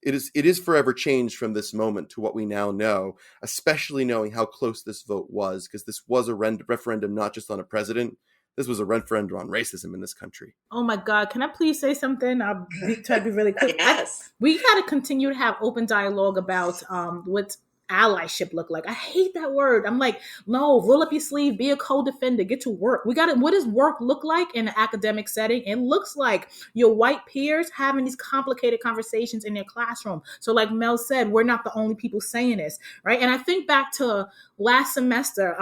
is forever changed from this moment to what we now know, especially knowing how close this vote was, because this was a referendum not just on a president. This was a referendum on racism in this country. Oh my God. Can I please say something? I'll try to be really quick. Yes. We got to continue to have open dialogue about what allyship look like. I hate that word. I'm like, no, roll up your sleeve, be a co-defender, get to work. What does work look like in an academic setting? It looks like your white peers having these complicated conversations in their classroom. So like Mel said, we're not the only people saying this, right? And I think back to last semester,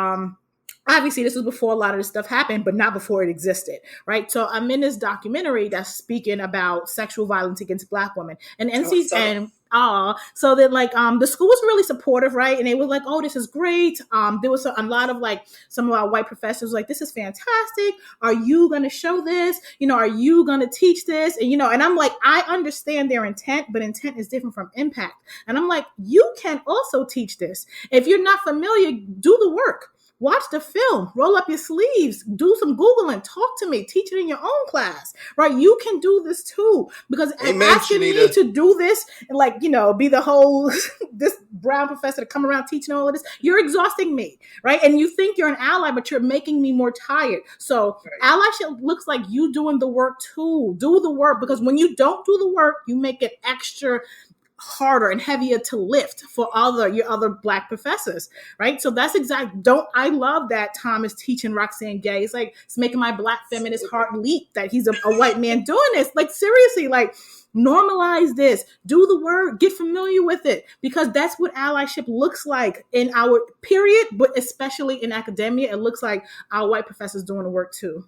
obviously, this was before a lot of this stuff happened, but not before it existed, right? So I'm in this documentary that's speaking about sexual violence against Black women, and so that the school was really supportive, right? And they were like, "Oh, this is great." There was a lot of some of our white professors like, "This is fantastic. Are you going to show this? Are you going to teach this?" And and I'm like, I understand their intent, but intent is different from impact. And I'm like, you can also teach this if you're not familiar. Do the work. Watch the film, roll up your sleeves, do some Googling, talk to me, teach it in your own class, right? You can do this too, because asking me to do this and be the whole, this brown professor to come around teaching all of this, you're exhausting me, right? And you think you're an ally, but you're making me more tired. So allyship looks like you doing the work too. Do the work, because when you don't do the work, you make it extra harder and heavier to lift for your other Black professors, right? So that's I love that Tom is teaching Roxanne Gay. It's making my Black feminist heart leap that he's a white man doing this. Seriously, normalize this, do the work, get familiar with it, because that's what allyship looks like in our period, but especially in academia, it looks like our white professors doing the work too.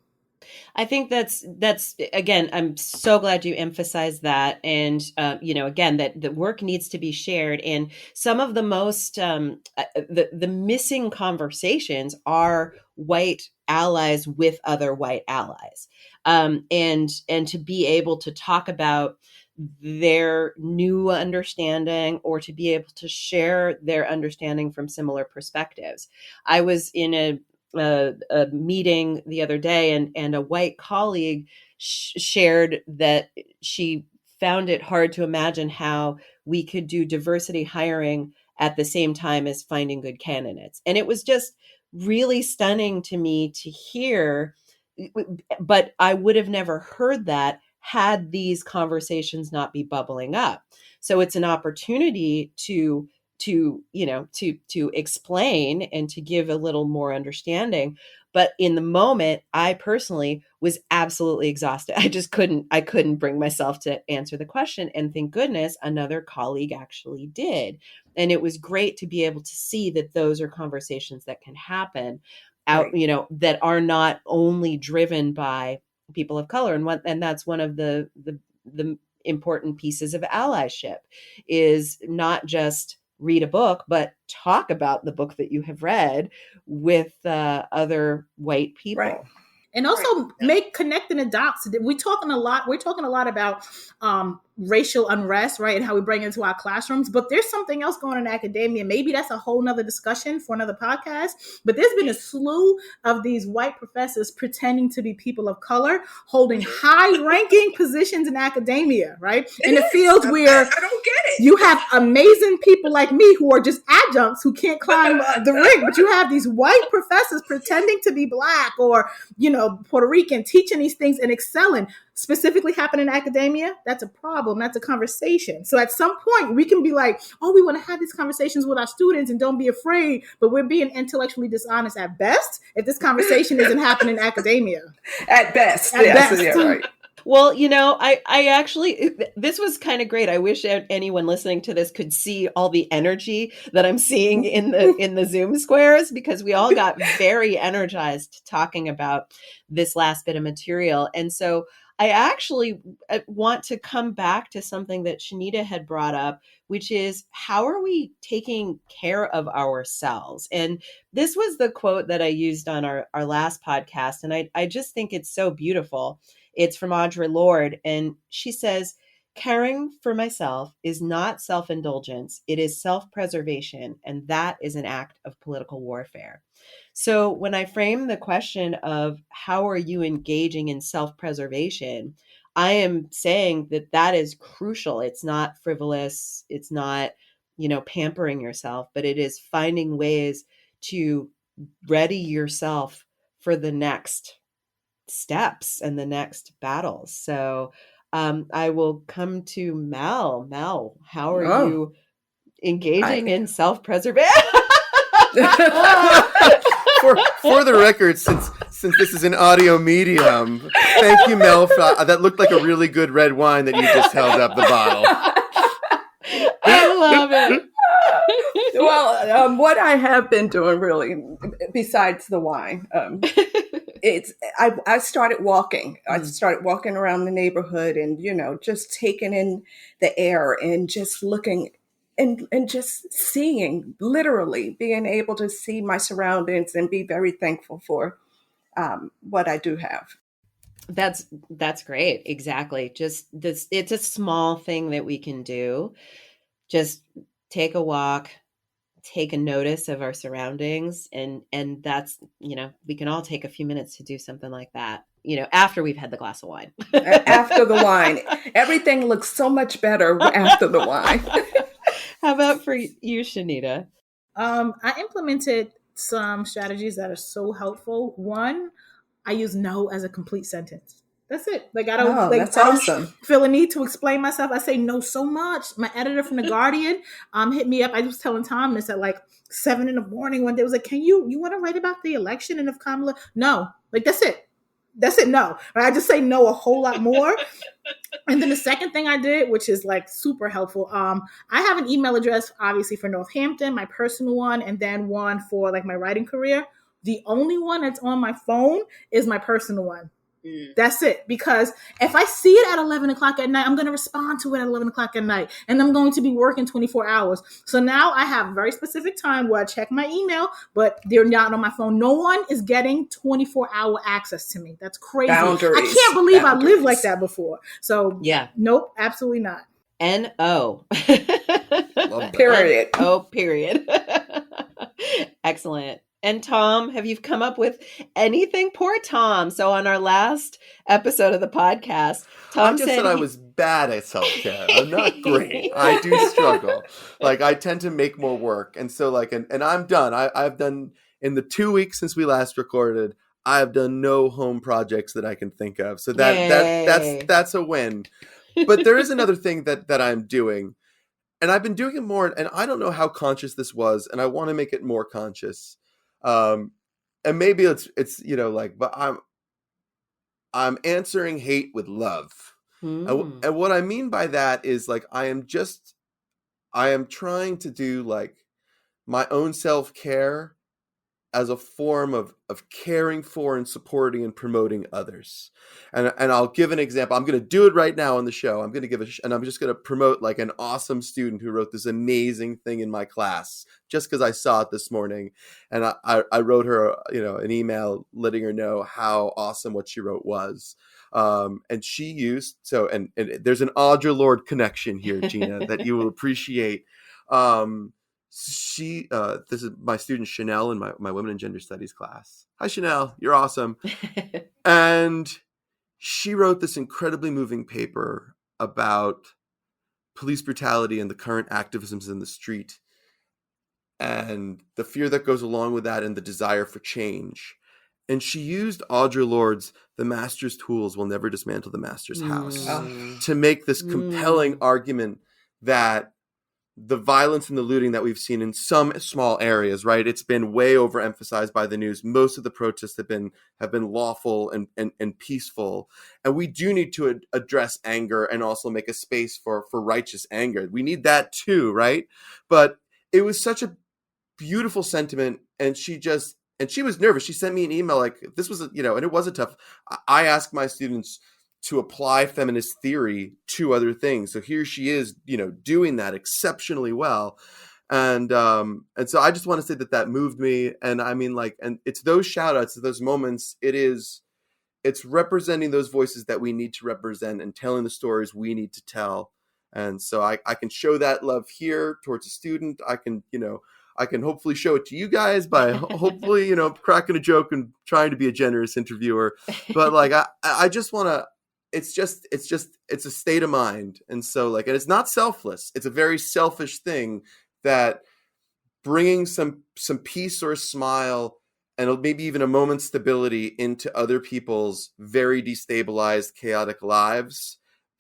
I think that's again, I'm so glad you emphasized that. And, again, that the work needs to be shared. And some of the most, the missing conversations are white allies with other white allies. And to be able to talk about their new understanding or to be able to share their understanding from similar perspectives. I was in a meeting the other day, and a white colleague shared that she found it hard to imagine how we could do diversity hiring at the same time as finding good candidates. And it was just really stunning to me to hear, but I would have never heard that had these conversations not be bubbling up. So it's an opportunity to explain and to give a little more understanding. But in the moment, I personally was absolutely exhausted. I couldn't bring myself to answer the question. And thank goodness another colleague actually did. And it was great to be able to see that those are conversations that can happen out, Right. That are not only driven by people of color. And that's one of the important pieces of allyship, is not just read a book, but talk about the book that you have read with other white people. Right. And also make connecting the dots. We're talking a lot about racial unrest, right? And how we bring it into our classrooms. But there's something else going on in academia. Maybe that's a whole nother discussion for another podcast. But there's been a slew of these white professors pretending to be people of color, holding high-ranking positions in academia, right? In the fields where I don't get it. You have amazing people like me who are just adjuncts who can't climb the ring, but you have these white professors pretending to be Black or, Puerto Rican, teaching these things and excelling. Specifically happen in academia, that's a problem. That's a conversation. So at some point we can be like, oh, we want to have these conversations with our students and don't be afraid, but we're being intellectually dishonest at best if this conversation isn't happening in academia. At best. At best. Yeah, right. Well, I actually, this was kind of great. I wish anyone listening to this could see all the energy that I'm seeing in the Zoom squares, because we all got very energized talking about this last bit of material. And so I actually want to come back to something that Shanita had brought up, which is, how are we taking care of ourselves? And this was the quote that I used on our last podcast. And I just think it's so beautiful. It's from Audre Lorde. And she says, caring for myself is not self-indulgence. It is self-preservation. And that is an act of political warfare. So when I frame the question of how are you engaging in self-preservation, I am saying that is crucial. It's not frivolous. It's not, pampering yourself, but it is finding ways to ready yourself for the next steps and the next battles. So I will come to Mel. Mel, how are you engaging in self-preservation? For the record, since this is an audio medium, thank you, Mel. That looked like a really good red wine that you just held up the bottle. I love it. Well, what I have been doing, really, besides the wine, I started walking. I started walking around the neighborhood and, just taking in the air and just looking and just seeing, literally being able to see my surroundings and be very thankful for what I do have. That's great. Exactly. Just this, it's a small thing that we can do. Just take a walk, take a notice of our surroundings. And that's, we can all take a few minutes to do something like that, after we've had the glass of wine. After the wine, everything looks so much better after the wine. How about for you, Shanita? I implemented some strategies that are so helpful. One, I use no as a complete sentence. That's it. Like I don't, that's awesome. Feel a need to explain myself. I say no so much. My editor from The Guardian hit me up. I was telling Tom this at like 7 a.m. one day. Was like, you want to write about the election and if Kamala? No, that's it. That's it. No, I just say no a whole lot more. And then the second thing I did, which is like super helpful, I have an email address, obviously for Northampton, my personal one, and then one for like my writing career. The only one that's on my phone is my personal one. That's it. Because if I see it at 11 o'clock at night, I'm going to respond to it at 11 o'clock at night. And I'm going to be working 24 hours. So now I have a very specific time where I check my email, but they're not on my phone. No one is getting 24-hour access to me. That's crazy. Boundaries. I can't believe I lived like that before. So Yeah. Nope, absolutely not. N-O. Period. N-O, period. Excellent. And Tom, have you come up with anything? Poor Tom. So on our last episode of the podcast, Tom I just said I was bad at self-care. I'm not great. I do struggle. Like, I tend to make more work. And so, like, and I'm done. I've done, in the 2 weeks since we last recorded, I have done no home projects that I can think of. So that's a win. But there is another thing that I'm doing. And I've been doing it more, and I don't know how conscious this was, and I want to make it more conscious. And maybe it's but I'm answering hate with love. And what I mean by that is, like, I am trying to do, like, my own self-care as a form of caring for and supporting and promoting others. And I'll give an example. I'm going to do it right now on the show. I'm going to and I'm just going to promote, like, an awesome student who wrote this amazing thing in my class just because I saw it this morning. And I wrote her, an email letting her know how awesome what she wrote was. And she used, and there's an Audre Lorde connection here, Gina, that you will appreciate. This is my student Chanel in my Women and Gender Studies class. Hi, Chanel. You're awesome. And she wrote this incredibly moving paper about police brutality and the current activisms in the street and the fear that goes along with that and the desire for change. And she used Audre Lorde's "The master's tools will never dismantle the master's house" to make this compelling argument that the violence and the looting that we've seen in some small areas, right? It's been way overemphasized by the news. Most of the protests have been lawful and peaceful. And we do need to address anger and also make a space for righteous anger. We need that too, right? But it was such a beautiful sentiment. And she was nervous. She sent me an email like, this was, and it was a tough. I asked my students to apply feminist theory to other things. So here she is, doing that exceptionally well. And so I just want to say that moved me. And I mean, like, and it's those shout outs, those moments. It's representing those voices that we need to represent and telling the stories we need to tell. And so I can show that love here towards a student. I can hopefully show it to you guys by hopefully, cracking a joke and trying to be a generous interviewer. But like, I just want to, it's a state of mind. And so, like, and it's not selfless. It's a very selfish thing that bringing some peace or a smile and maybe even a moment's stability into other people's very destabilized, chaotic lives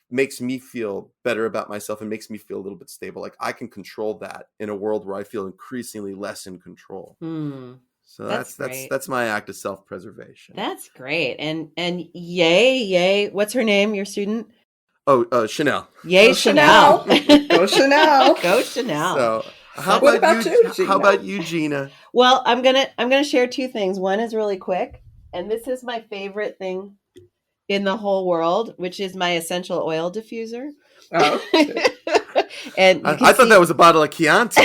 makes me feel better about myself and makes me feel a little bit stable. Like, I can control that in a world where I feel increasingly less in control. So that's my act of self-preservation. That's great. And yay. What's her name, your student? Oh, Chanel. Yay, Chanel. Go Chanel. Go Chanel. So how about you, Gina? Well, I'm gonna share two things. One is really quick, and this is my favorite thing in the whole world, which is my essential oil diffuser. Oh. And I thought that was a bottle of Chianti.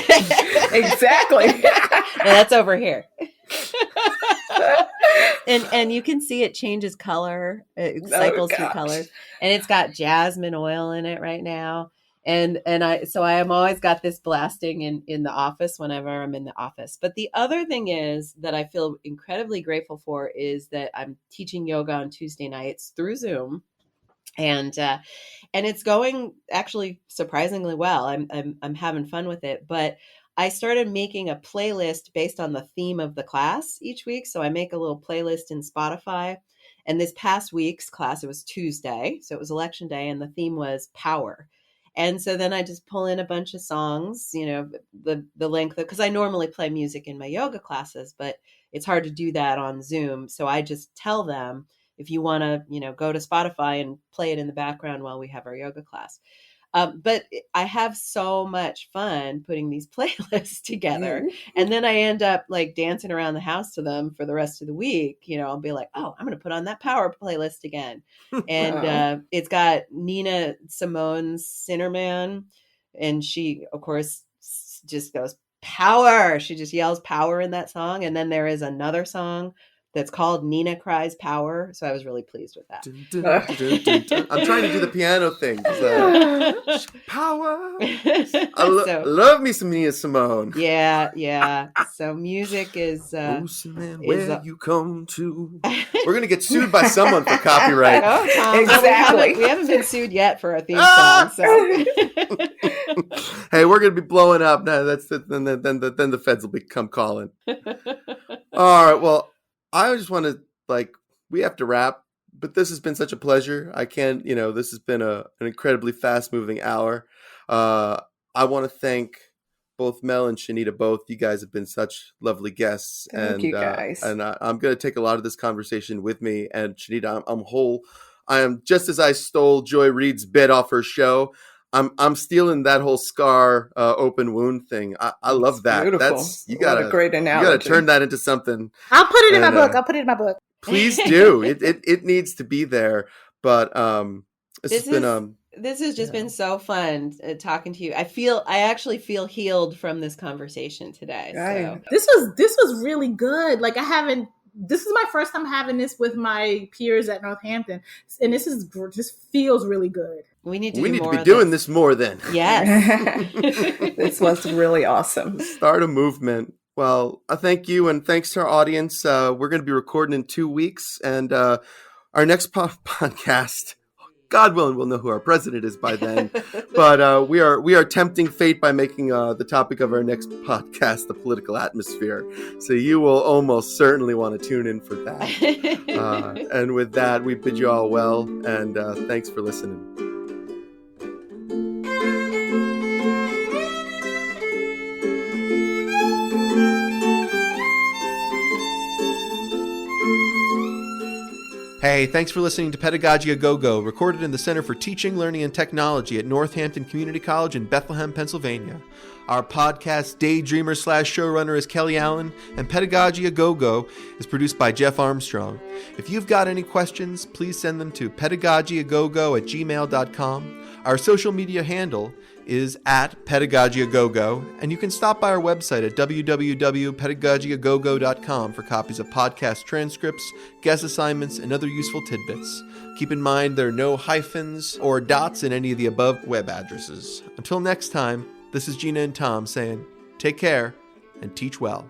Exactly. No, that's over here. And you can see it changes color. It cycles through colors. And it's got jasmine oil in it right now. And I am always got this blasting in the office whenever I'm in the office. But the other thing is that I feel incredibly grateful for is that I'm teaching yoga on Tuesday nights through Zoom. And it's going actually surprisingly well. I'm having fun with it, but I started making a playlist based on the theme of the class each week. So I make a little playlist in Spotify. And this past week's class, it was Tuesday. So it was election day and the theme was power. And so then I just pull in a bunch of songs, the length of, because I normally play music in my yoga classes, but it's hard to do that on Zoom. So I just tell them, if you want to, go to Spotify and play it in the background while we have our yoga class. But I have so much fun putting these playlists together. And then I end up like dancing around the house to them for the rest of the week. You know, I'll be like, oh, I'm going to put on that power playlist again. And it's got Nina Simone's Sinnerman. And she, of course, just goes, power. She just yells power in that song. And then there is another song that's called Nina Cries Power. So I was really pleased with that. I'm trying to do the piano thing. Power. I love me some Nina Simone. Yeah. So music is... where you come to. We're going to get sued by someone for copyright. Oh, Tom, exactly. We haven't been sued yet for our theme song. So. Hey, we're going to be blowing up. No, then the feds will come calling. All right, well, I just want to, we have to wrap, but this has been such a pleasure. I can't, this has been an incredibly fast-moving hour. I want to thank both Mel and Shanita, both. You guys have been such lovely guests. Thank you guys. And I'm going to take a lot of this conversation with me. And Shanita, I'm whole. I am, just as I stole Joy Reid's bit off her show, I'm stealing that whole scar open wound thing. I love that. Beautiful. What a great analogy. You got to turn that into something. I'll put it in my book. Please do. It needs to be there. But this has just been so fun talking to you. I actually feel healed from this conversation today. Right. So. This was really good. This is my first time having this with my peers at Northampton, and this feels really good. We need to be doing this more then. Yes. This was really awesome. Start a movement. Well, I thank you, and thanks to our audience. We're going to be recording in 2 weeks, and our next podcast, God willing, we'll know who our president is by then. But we are tempting fate by making the topic of our next podcast the political atmosphere. So you will almost certainly want to tune in for that. And with that, we bid you all well, and thanks for listening. Hey, thanks for listening to Pedagogy A Go-Go, recorded in the Center for Teaching, Learning, and Technology at Northampton Community College in Bethlehem, Pennsylvania. Our podcast daydreamer/showrunner is Kelly Allen, and Pedagogy A Go-Go is produced by Jeff Armstrong. If you've got any questions, please send them to pedagogyagogo@gmail.com. Our social media handle is at pedagogyagogo, and you can stop by our website at www.pedagogyagogo.com for copies of podcast transcripts, guest assignments, and other useful tidbits. Keep in mind there are no hyphens or dots in any of the above web addresses. Until next time, this is Gina and Tom saying, take care and teach well.